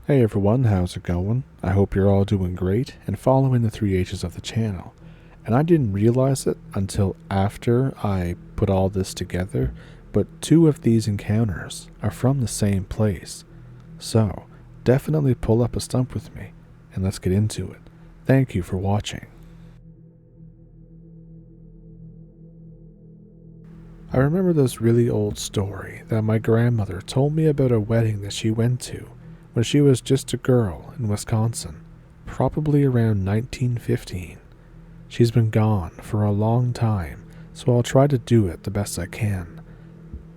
Hey everyone, how's it going? I hope you're all doing great and following the 3H's of the channel. And I didn't realize it until after I put all this together, but two of these encounters are from the same place. So, definitely pull up a stump with me, and let's get into it. Thank you for watching. I remember this really old story that my grandmother told me about a wedding that she went to when she was just a girl in Wisconsin, probably around 1915. She's been gone for a long time, so I'll try to do it the best I can.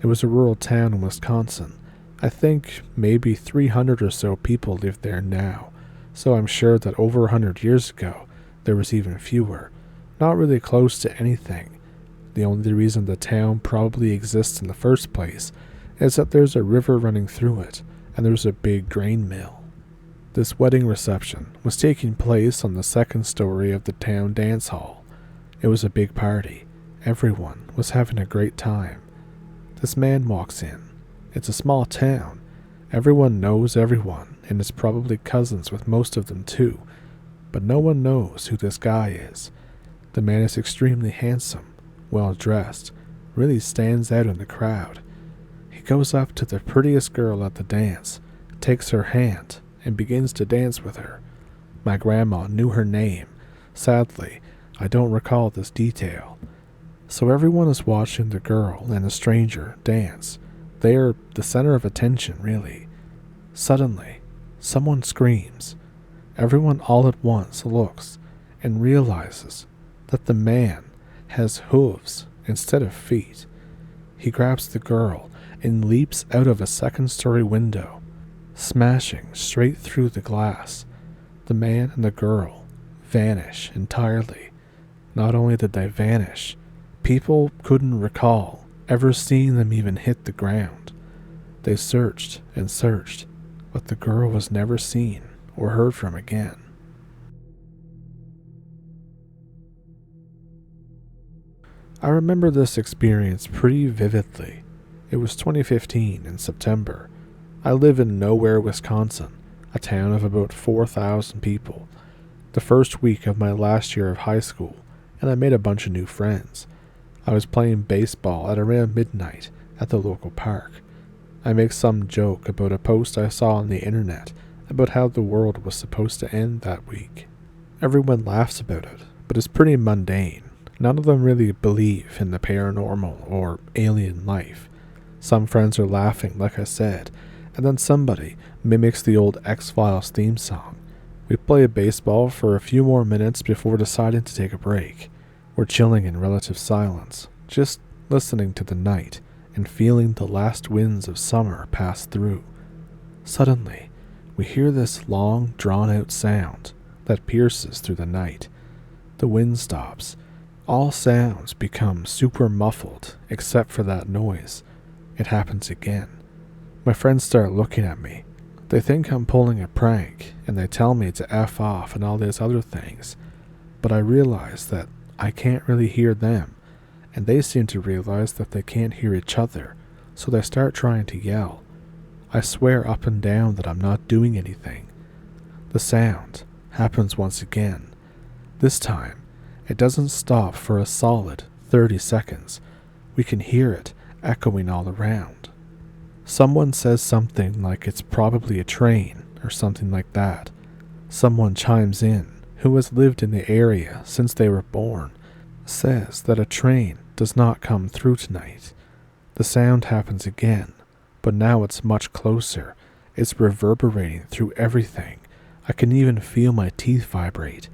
It was a rural town in Wisconsin. I think maybe 300 or so people live there now, so I'm sure that over 100 years ago there was even fewer. Not really close to anything. The only reason the town probably exists in the first place is that there's a river running through it, and there's a big grain mill. This wedding reception was taking place on the second story of the town dance hall. It was a big party. Everyone was having a great time. This man walks in. It's a small town. Everyone knows everyone, and is probably cousins with most of them too. But no one knows who this guy is. The man is extremely handsome, well dressed, really stands out in the crowd. He goes up to the prettiest girl at the dance, takes her hand, and begins to dance with her. My grandma knew her name. Sadly, I don't recall this detail. So everyone is watching the girl and the stranger dance. They are the center of attention, really. Suddenly, someone screams. Everyone all at once looks and realizes that the man has hooves instead of feet. He grabs the girl and leaps out of a second-story window, smashing straight through the glass. The man and the girl vanish entirely. Not only did they vanish, people couldn't recall ever seeing them even hit the ground. They searched and searched, but the girl was never seen or heard from again. I remember this experience pretty vividly. It was 2015 in September. I live in Nowhere, Wisconsin, a town of about 4,000 people. The first week of my last year of high school, and I made a bunch of new friends. I was playing baseball at around midnight at the local park. I make some joke about a post I saw on the internet about how the world was supposed to end that week. Everyone laughs about it, but it's pretty mundane. None of them really believe in the paranormal or alien life. Some friends are laughing, like I said, and then somebody mimics the old X-Files theme song. We play baseball for a few more minutes before deciding to take a break. We're chilling in relative silence, just listening to the night and feeling the last winds of summer pass through. Suddenly, we hear this long, drawn-out sound that pierces through the night. The wind stops. All sounds become super muffled except for that noise. It happens again. My friends start looking at me. They think I'm pulling a prank, and they tell me to F off and all these other things. But I realize that I can't really hear them, and they seem to realize that they can't hear each other, so they start trying to yell. I swear up and down that I'm not doing anything. The sound happens once again. This time, it doesn't stop for a solid 30 seconds. We can hear it echoing all around. Someone says something like it's probably a train or something like that. Someone chimes in who has lived in the area since they were born, says that a train does not come through tonight. The sound happens again, but now it's much closer. It's reverberating through everything. I can even feel my teeth vibrate.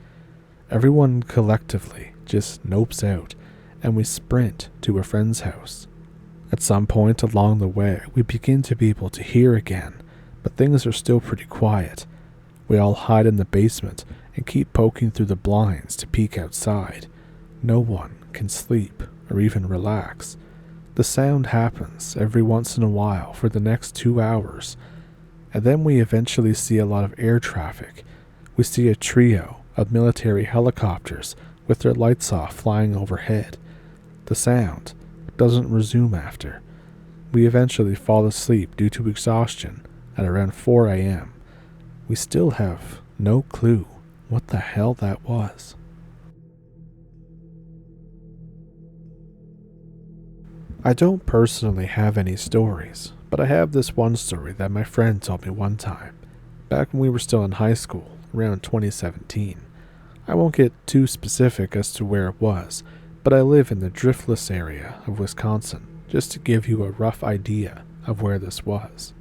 Everyone collectively just nopes out, and we sprint to a friend's house. At some point along the way, we begin to be able to hear again, but things are still pretty quiet. We all hide in the basement and keep poking through the blinds to peek outside. No one can sleep or even relax. The sound happens every once in a while for the next 2 hours, and then we eventually see a lot of air traffic. We see a trio of military helicopters with their lights off flying overhead. The sound doesn't resume after. We eventually fall asleep due to exhaustion at around 4 a.m. We still have no clue what the hell that was. I don't personally have any stories, but I have this one story that my friend told me one time, back when we were still in high school, around 2017. I won't get too specific as to where it was, but I live in the driftless area of Wisconsin, just to give you a rough idea of where this was.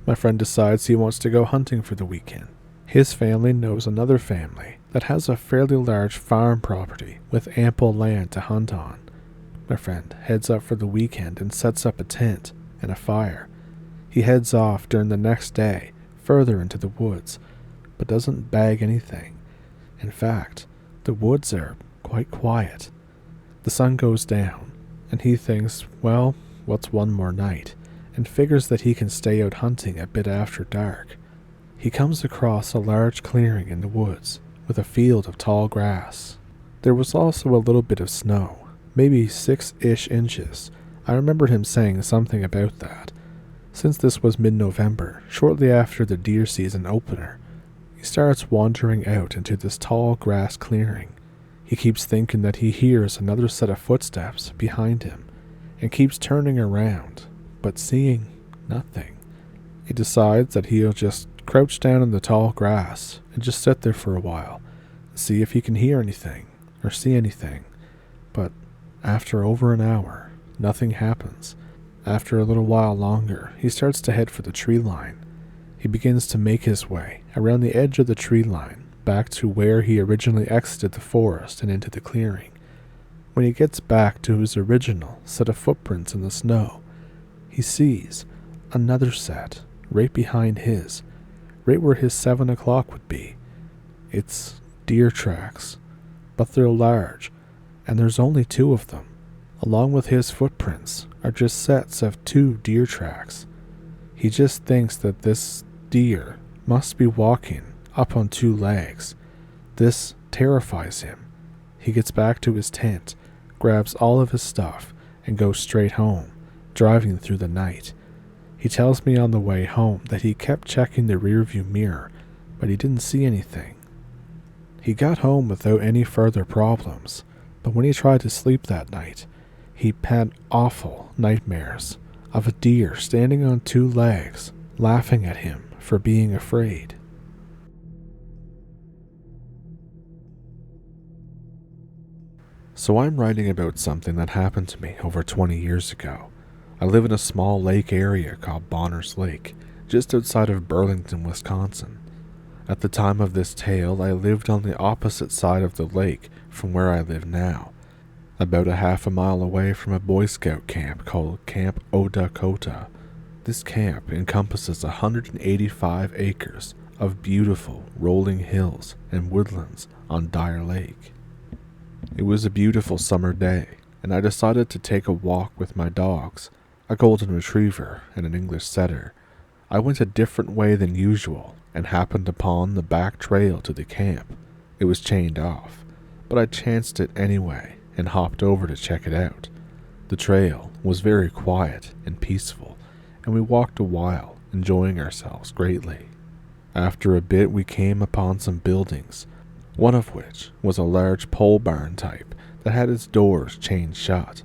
My friend decides he wants to go hunting for the weekend. His family knows another family that has a fairly large farm property with ample land to hunt on. My friend heads up for the weekend and sets up a tent and a fire. He heads off during the next day further into the woods, but doesn't bag anything. In fact, the woods are quite quiet. The sun goes down, and he thinks, well, what's one more night, and figures that he can stay out hunting a bit after dark. He comes across a large clearing in the woods with a field of tall grass. There was also a little bit of snow, maybe 6-ish inches. I remember him saying something about that. Since this was mid-November, shortly after the deer season opener, he starts wandering out into this tall grass clearing. He keeps thinking that he hears another set of footsteps behind him, and keeps turning around, but seeing nothing. He decides that he'll just crouch down in the tall grass and just sit there for a while, see if he can hear anything or see anything. But after over an hour, nothing happens. After a little while longer, he starts to head for the tree line. He begins to make his way around the edge of the tree line back to where he originally exited the forest and into the clearing. When he gets back to his original set of footprints in the snow, he sees another set right behind his, right where his 7 o'clock would be. It's deer tracks, but they're large, and there's only 2 of them. Along with his footprints are just sets of 2 deer tracks. He just thinks that this deer must be walking up on 2 legs. This terrifies him. He gets back to his tent, grabs all of his stuff, and goes straight home, driving through the night. He tells me on the way home that he kept checking the rearview mirror, but he didn't see anything. He got home without any further problems, but when he tried to sleep that night, he had awful nightmares of a deer standing on 2 legs, laughing at him for being afraid. So I'm writing about something that happened to me over 20 years ago. I live in a small lake area called Bonners Lake, just outside of Burlington, Wisconsin. At the time of this tale, I lived on the opposite side of the lake from where I live now, about a half a mile away from a Boy Scout camp called Camp Odakota. This camp encompasses 185 acres of beautiful rolling hills and woodlands on Dyer Lake. It was a beautiful summer day, and I decided to take a walk with my dogs, a golden retriever and an English setter. I went a different way than usual and happened upon the back trail to the camp. It was chained off, but I chanced it anyway and hopped over to check it out. The trail was very quiet and peaceful, and we walked a while, enjoying ourselves greatly. After a bit, we came upon some buildings, one of which was a large pole barn type that had its doors chained shut.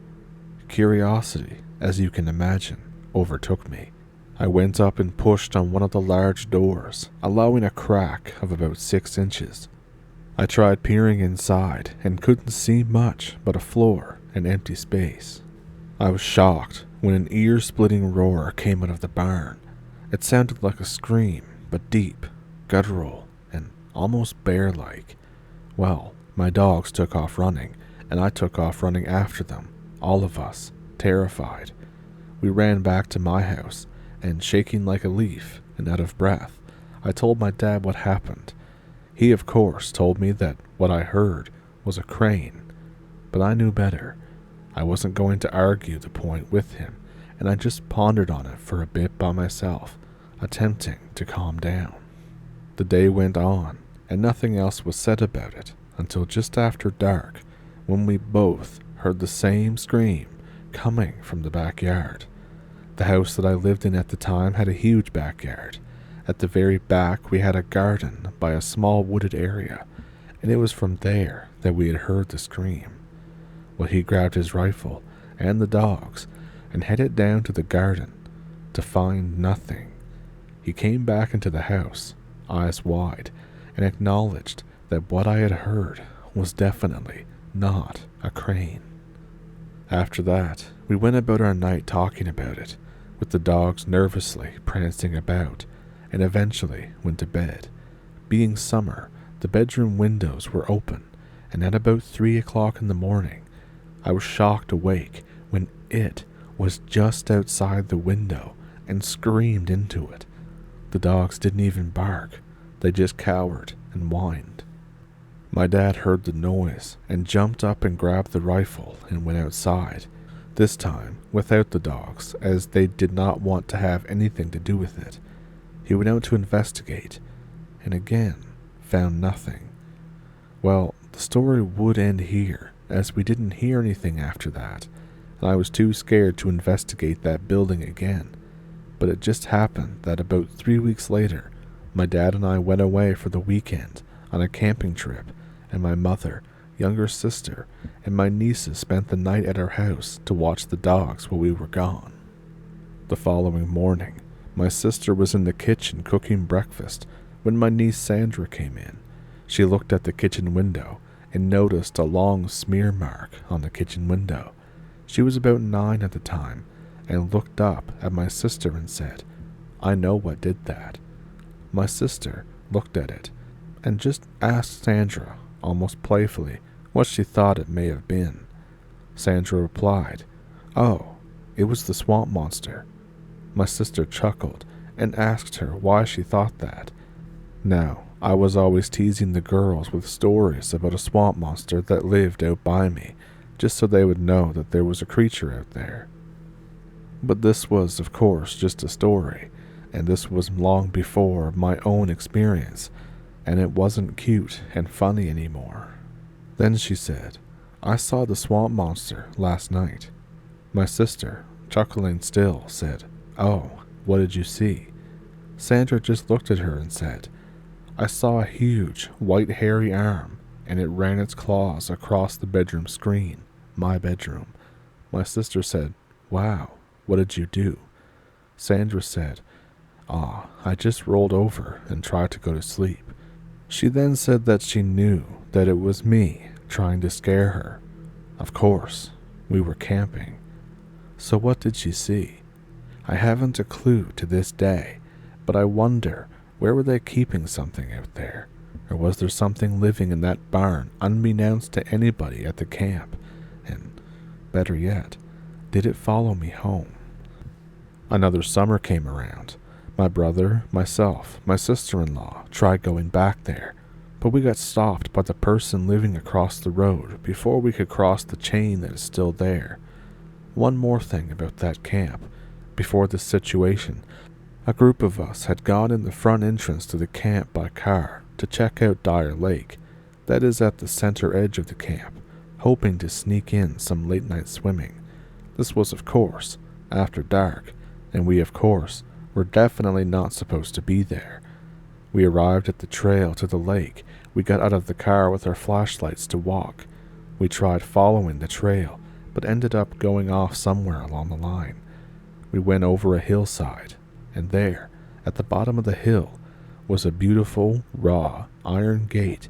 Curiosity, as you can imagine, overtook me. I went up and pushed on one of the large doors, allowing a crack of about 6 inches. I tried peering inside and couldn't see much but a floor and empty space. I was shocked when an ear-splitting roar came out of the barn. It sounded like a scream, but deep, guttural, and almost bear-like. Well, my dogs took off running, and I took off running after them, all of us, terrified. We ran back to my house, and shaking like a leaf and out of breath, I told my dad what happened. He, of course, told me that what I heard was a crane, but I knew better. I wasn't going to argue the point with him, and I just pondered on it for a bit by myself, attempting to calm down. The day went on, and nothing else was said about it until just after dark, when we both heard the same scream coming from the backyard. The house that I lived in at the time had a huge backyard, At the very back, we had a garden by a small wooded area, and it was from there that we had heard the scream. Well, he grabbed his rifle and the dogs and headed down to the garden to find nothing. He came back into the house, eyes wide, and acknowledged that what I had heard was definitely not a crane. After that, we went about our night talking about it, with the dogs nervously prancing about, and eventually went to bed. Being summer, the bedroom windows were open, and at about 3 o'clock in the morning, I was shocked awake when it was just outside the window and screamed into it. The dogs didn't even bark, they just cowered and whined. My dad heard the noise and jumped up and grabbed the rifle and went outside, this time without the dogs, as they did not want to have anything to do with it. He went out to investigate, and again found nothing. Well, the story would end here, as we didn't hear anything after that, and I was too scared to investigate that building again. But it just happened that about 3 weeks later, my dad and I went away for the weekend on a camping trip, and my mother, younger sister, and my nieces spent the night at our house to watch the dogs while we were gone. The following morning, my sister was in the kitchen cooking breakfast when my niece Sandra came in. She looked at the kitchen window and noticed a long smear mark on the kitchen window. She was about 9 at the time and looked up at my sister and said, "I know what did that." My sister looked at it and just asked Sandra, almost playfully, what she thought it may have been. Sandra replied, "Oh, it was the swamp monster." My sister chuckled and asked her why she thought that. Now, I was always teasing the girls with stories about a swamp monster that lived out by me, just so they would know that there was a creature out there. But this was, of course, just a story, and this was long before my own experience, and it wasn't cute and funny anymore. Then she said, "I saw the swamp monster last night." My sister, chuckling still, said, "Oh, what did you see?" Sandra just looked at her and said, "I saw a huge, white hairy arm, and it ran its claws across the bedroom screen, my bedroom." My sister said, "Wow, what did you do?" Sandra said, I just rolled over and tried to go to sleep." She then said that she knew that it was me trying to scare her. Of course, we were camping. So what did she see? I haven't a clue to this day, but I wonder, where were they keeping something out there? Or was there something living in that barn unbeknownst to anybody at the camp? And, better yet, did it follow me home? Another summer came around. My brother, myself, my sister-in-law tried going back there, but we got stopped by the person living across the road before we could cross the chain that is still there. One more thing about that camp. Before this situation, a group of us had gone in the front entrance to the camp by car to check out Dyer Lake, that is at the center edge of the camp, hoping to sneak in some late-night swimming. This was, of course, after dark, and we, of course, were definitely not supposed to be there. We arrived at the trail to the lake. We got out of the car with our flashlights to walk. We tried following the trail, but ended up going off somewhere along the line. We went over a hillside, and there, at the bottom of the hill, was a beautiful, raw, iron gate,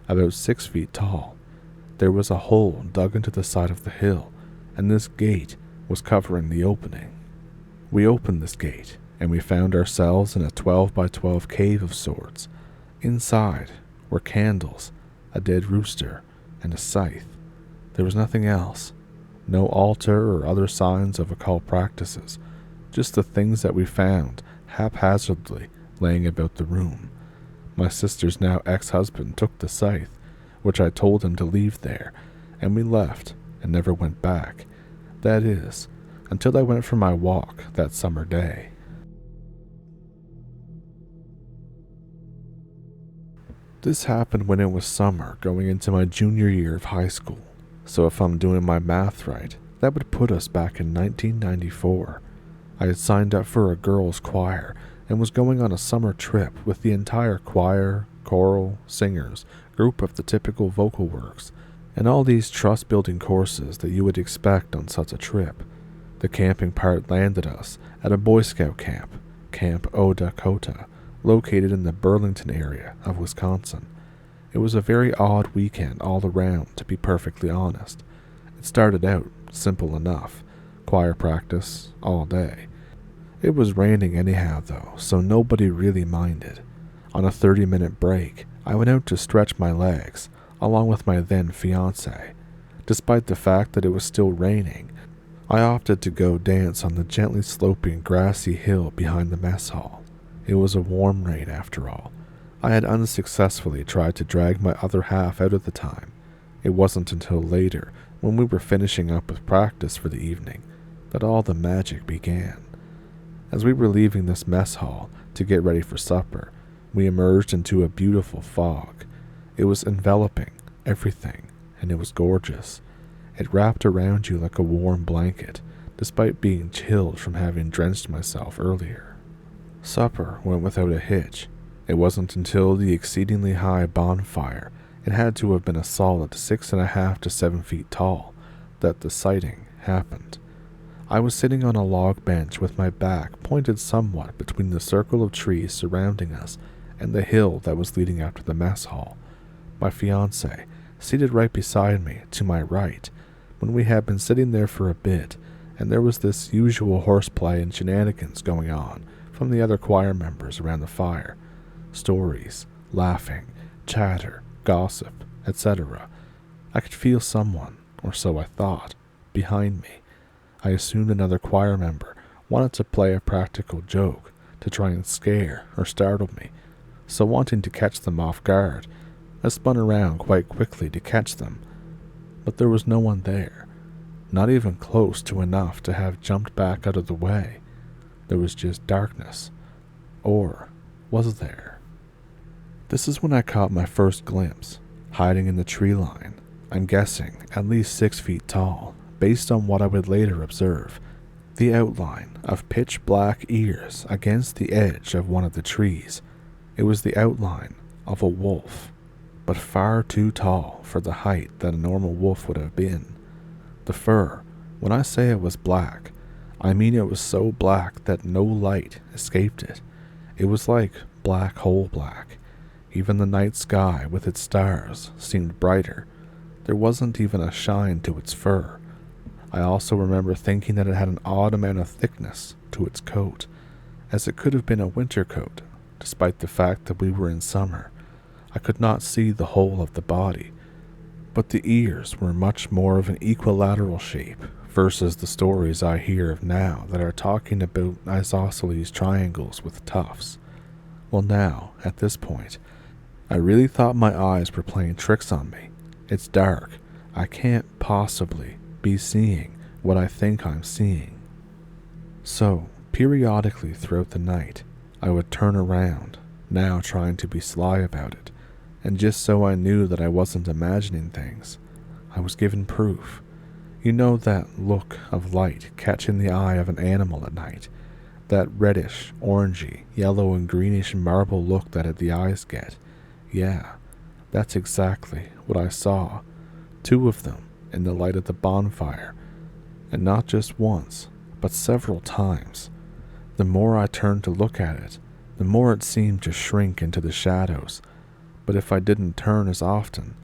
about 6 feet tall. There was a hole dug into the side of the hill, and this gate was covering the opening. We opened this gate, and we found ourselves in a 12 by 12 cave of sorts. Inside were candles, a dead rooster, and a scythe. There was nothing else. No altar or other signs of occult practices, just the things that we found haphazardly laying about the room. My sister's now ex-husband took the scythe, which I told him to leave there, and we left and never went back. That is, until I went for my walk that summer day. This happened when it was summer, going into my junior year of high school. So if I'm doing my math right, that would put us back in 1994. I had signed up for a girls' choir, and was going on a summer trip with the entire choir, choral, singers, group of the typical vocal works, and all these trust-building courses that you would expect on such a trip. The camping part landed us at a Boy Scout camp, Camp Odakota, located in the Burlington area of Wisconsin. It was a very odd weekend all around, to be perfectly honest. It started out simple enough, choir practice all day. It was raining anyhow though, so nobody really minded. On a 30-minute break, I went out to stretch my legs, along with my then fiancé. Despite the fact that it was still raining, I opted to go dance on the gently sloping grassy hill behind the mess hall. It was a warm rain after all. I had unsuccessfully tried to drag my other half out at the time. It wasn't until later, when we were finishing up with practice for the evening, that all the magic began. As we were leaving this mess hall to get ready for supper, we emerged into a beautiful fog. It was enveloping everything, and it was gorgeous. It wrapped around you like a warm blanket, despite being chilled from having drenched myself earlier. Supper went without a hitch. It wasn't until the exceedingly high bonfire, it had to have been a solid 6.5 to 7 feet tall, that the sighting happened. I was sitting on a log bench with my back pointed somewhat between the circle of trees surrounding us and the hill that was leading up to the mess hall. My fiancé, seated right beside me, to my right, when we had been sitting there for a bit, and there was this usual horseplay and shenanigans going on from the other choir members around the fire. Stories, laughing, chatter, gossip, etc. I could feel someone, or so I thought, behind me. I assumed another choir member wanted to play a practical joke to try and scare or startle me, so wanting to catch them off guard, I spun around quite quickly to catch them. But there was no one there, not even close to enough to have jumped back out of the way. There was just darkness. Or was there? This is when I caught my first glimpse, hiding in the tree line, I'm guessing at least 6 feet tall, based on what I would later observe, the outline of pitch black ears against the edge of one of the trees. It was the outline of a wolf, but far too tall for the height that a normal wolf would have been. The fur, when I say it was black, I mean it was so black that no light escaped it. It was like black hole black. Even the night sky with its stars seemed brighter. There wasn't even a shine to its fur. I also remember thinking that it had an odd amount of thickness to its coat, as it could have been a winter coat, despite the fact that we were in summer. I could not see the whole of the body, but the ears were much more of an equilateral shape versus the stories I hear of now that are talking about isosceles triangles with tufts. Well now, at this point, I really thought my eyes were playing tricks on me. It's dark. I can't possibly be seeing what I think I'm seeing. So, periodically throughout the night, I would turn around, now trying to be sly about it, and just so I knew that I wasn't imagining things, I was given proof. You know that look of light catching the eye of an animal at night, that reddish, orangey, yellow and greenish marble look that the eyes get. Yeah, that's exactly what I saw. 2 of them in the light of the bonfire, and not just once, but several times. The more I turned to look at it, the more it seemed to shrink into the shadows. But if I didn't turn as often,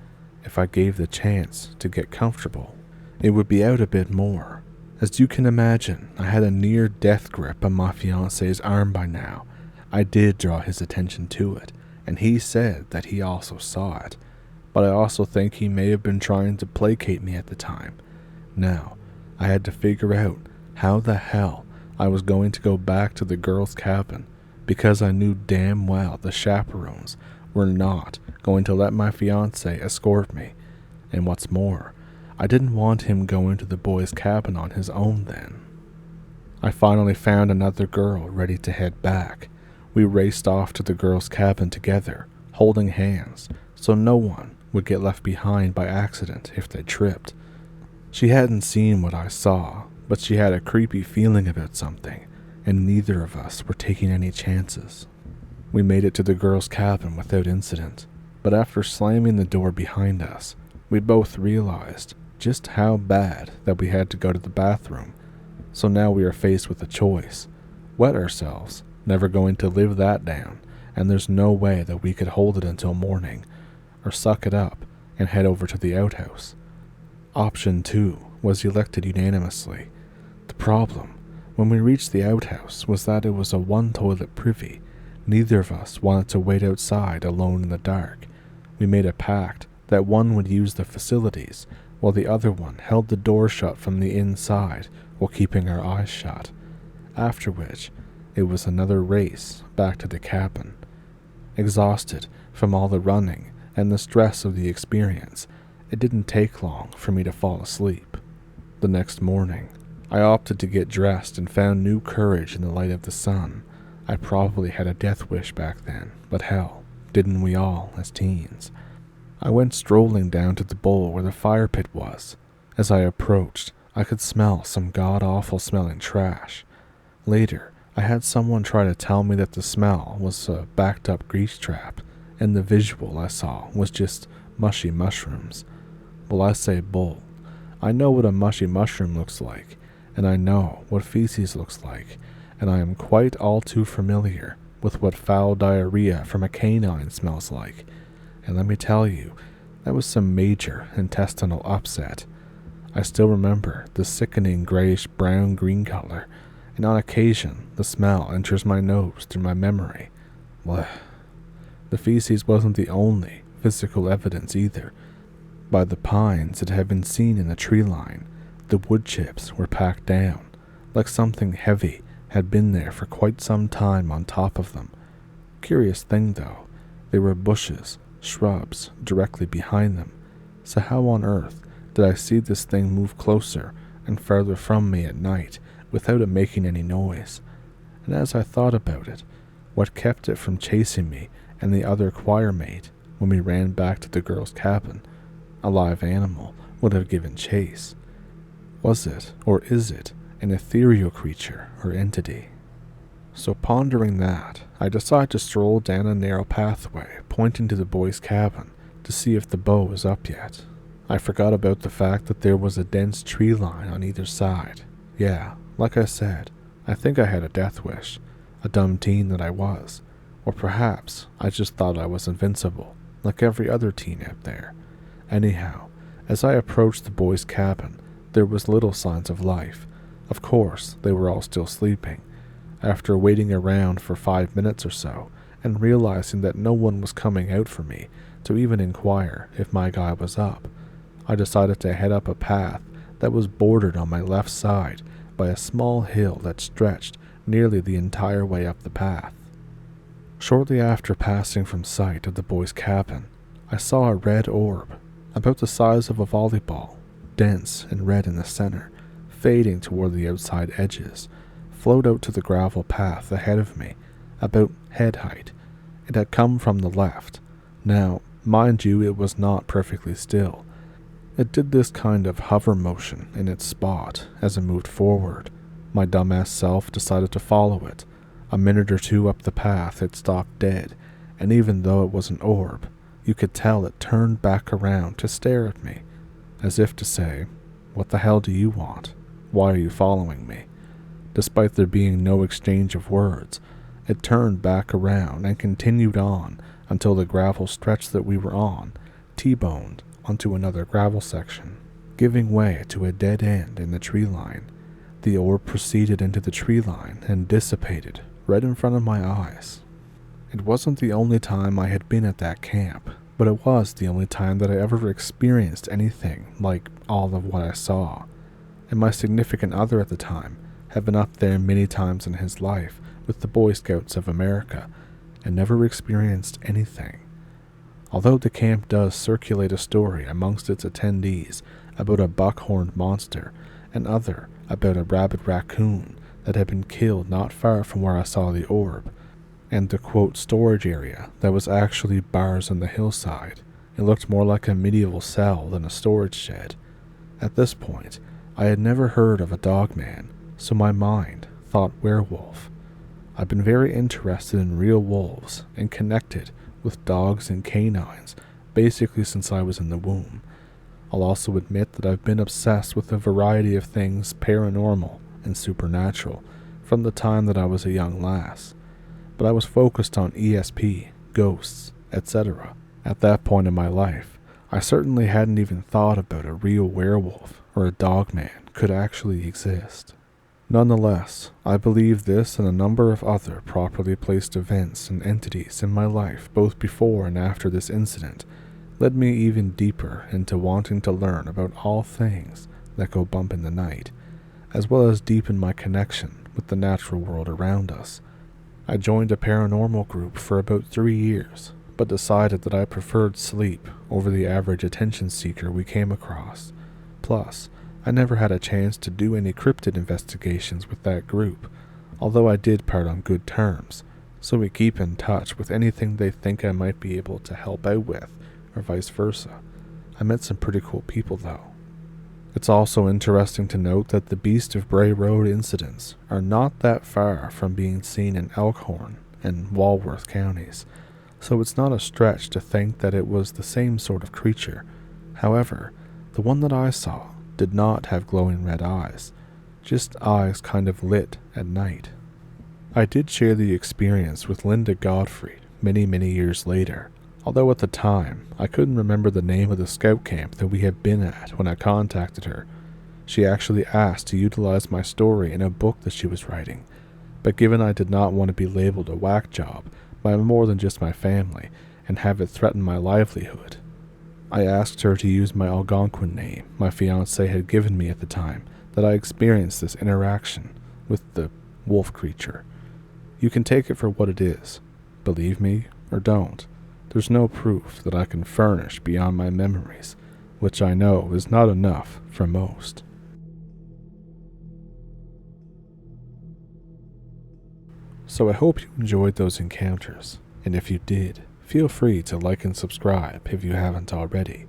if I gave the chance to get comfortable, it would be out a bit more. As you can imagine, I had a near-death grip on my fiancé's arm by now. I did draw his attention to it, and he said that he also saw it, but I also think he may have been trying to placate me at the time. Now, I had to figure out how the hell I was going to go back to the girls' cabin, because I knew damn well the chaperones were not going to let my fiancé escort me, and what's more, I didn't want him going to the boys' cabin on his own then. I finally found another girl ready to head back. We raced off to the girls' cabin together, holding hands, so no one would get left behind by accident if they tripped. She hadn't seen what I saw, but she had a creepy feeling about something. and neither of us were taking any chances. We made it to the girls' cabin without incident, but after slamming the door behind us, we both realized just how bad that we had to go to the bathroom. So now we are faced with a choice: wet ourselves, never going to live that down, and there's no way that we could hold it until morning, or suck it up and head over to the outhouse. Option 2 was elected unanimously. The problem, when we reached the outhouse, was that it was a one-toilet privy. Neither of us wanted to wait outside alone in the dark. We made a pact that one would use the facilities, while the other one held the door shut from the inside while keeping our eyes shut. After which, it was another race back to the cabin. Exhausted from all the running and the stress of the experience, it didn't take long for me to fall asleep. The next morning, I opted to get dressed and found new courage in the light of the sun. I probably had a death wish back then, but hell, didn't we all as teens? I went strolling down to the bowl where the fire pit was. As I approached, I could smell some god-awful smelling trash. Later, I had someone try to tell me that the smell was a backed-up grease trap, and the visual I saw was just mushy mushrooms. Well, I say bull. I know what a mushy mushroom looks like, and I know what feces looks like, and I am quite all too familiar with what foul diarrhea from a canine smells like. And let me tell you, that was some major intestinal upset. I still remember the sickening grayish brown-green color, and on occasion the smell enters my nose through my memory. Blech. The feces wasn't the only physical evidence either. By the pines that had been seen in the tree line, the wood chips were packed down, like something heavy had been there for quite some time on top of them. Curious thing though, there were bushes, shrubs directly behind them, so how on earth did I see this thing move closer and farther from me at night without it making any noise? And as I thought about it, what kept it from chasing me and the other choir mate when we ran back to the girls' cabin? A live animal would have given chase. Was it, or is it, an ethereal creature or entity? So pondering that, I decide to stroll down a narrow pathway pointing to the boys' cabin to see if the bow is up yet. I forgot about the fact that there was a dense tree line on either side. Yeah, like I said, I think I had a death wish, a dumb teen that I was, or perhaps I just thought I was invincible, like every other teen out there. Anyhow, as I approached the boys' cabin, there was little signs of life. Of course, they were all still sleeping. After waiting around for 5 minutes or so, and realizing that no one was coming out for me to even inquire if my guy was up, I decided to head up a path that was bordered on my left side by a small hill that stretched nearly the entire way up the path. Shortly after passing from sight of the boys' cabin, I saw a red orb, about the size of a volleyball, dense and red in the center, fading toward the outside edges, float out to the gravel path ahead of me, about head height. It had come from the left. Now, mind you, it was not perfectly still. It did this kind of hover motion in its spot as it moved forward. My dumbass self decided to follow it. A minute or two up the path, it stopped dead, and even though it was an orb, you could tell it turned back around to stare at me, as if to say, "What the hell do you want? Why are you following me?" Despite there being no exchange of words, it turned back around and continued on until the gravel stretch that we were on T-boned onto another gravel section, giving way to a dead end in the tree line. The orb proceeded into the tree line and dissipated right in front of my eyes. It wasn't the only time I had been at that camp, but it was the only time that I ever experienced anything like all of what I saw. And my significant other at the time had been up there many times in his life with the Boy Scouts of America and never experienced anything. Although the camp does circulate a story amongst its attendees about a buck-horned monster and other about a rabid raccoon that had been killed not far from where I saw the orb, and the quote storage area that was actually bars on the hillside, it looked more like a medieval cell than a storage shed. At this point, I had never heard of a dogman, so my mind thought werewolf. I've been very interested in real wolves and connected with dogs and canines basically since I was in the womb. I'll also admit that I've been obsessed with a variety of things paranormal and supernatural from the time that I was a young lass, but I was focused on ESP, ghosts, etc. At that point in my life. I certainly hadn't even thought about a real werewolf or a dogman could actually exist. Nonetheless, I believe this and a number of other properly placed events and entities in my life both before and after this incident led me even deeper into wanting to learn about all things that go bump in the night, as well as deepen my connection with the natural world around us. I joined a paranormal group for about 3 years, but decided that I preferred sleep over the average attention seeker we came across. Plus, I never had a chance to do any cryptid investigations with that group, although I did part on good terms, so we keep in touch with anything they think I might be able to help out with, or vice versa. I met some pretty cool people though. It's also interesting to note that the Beast of Bray Road incidents are not that far from being seen in Elkhorn and Walworth counties, so it's not a stretch to think that it was the same sort of creature. However, the one that I saw did not have glowing red eyes, just eyes kind of lit at night. I did share the experience with Linda Godfrey many years later, although at the time I couldn't remember the name of the scout camp that we had been at when I contacted her. She actually asked to utilize my story in a book that she was writing, but given I did not want to be labeled a whack job by more than just my family and have it threaten my livelihood, I asked her to use my Algonquin name my fiancé had given me at the time that I experienced this interaction with the wolf creature. You can take it for what it is, believe me or don't. There's no proof that I can furnish beyond my memories, which I know is not enough for most. So I hope you enjoyed those encounters, and if you did, feel free to like and subscribe if you haven't already.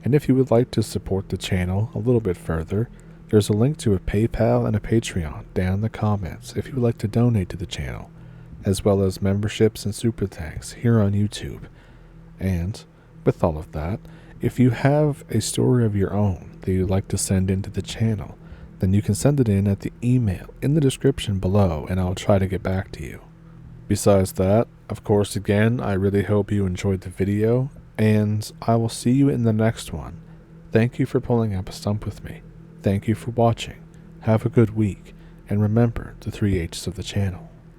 And if you would like to support the channel a little bit further, there's a link to a PayPal and a Patreon down in the comments if you would like to donate to the channel, as well as memberships and super thanks here on YouTube. And, with all of that, if you have a story of your own that you'd like to send into the channel, then you can send it in at the email in the description below and I'll try to get back to you. Besides that, of course, again, I really hope you enjoyed the video, and I will see you in the next one. Thank you for pulling up a stump with me. Thank you for watching. Have a good week, and remember the 3 H's of the channel.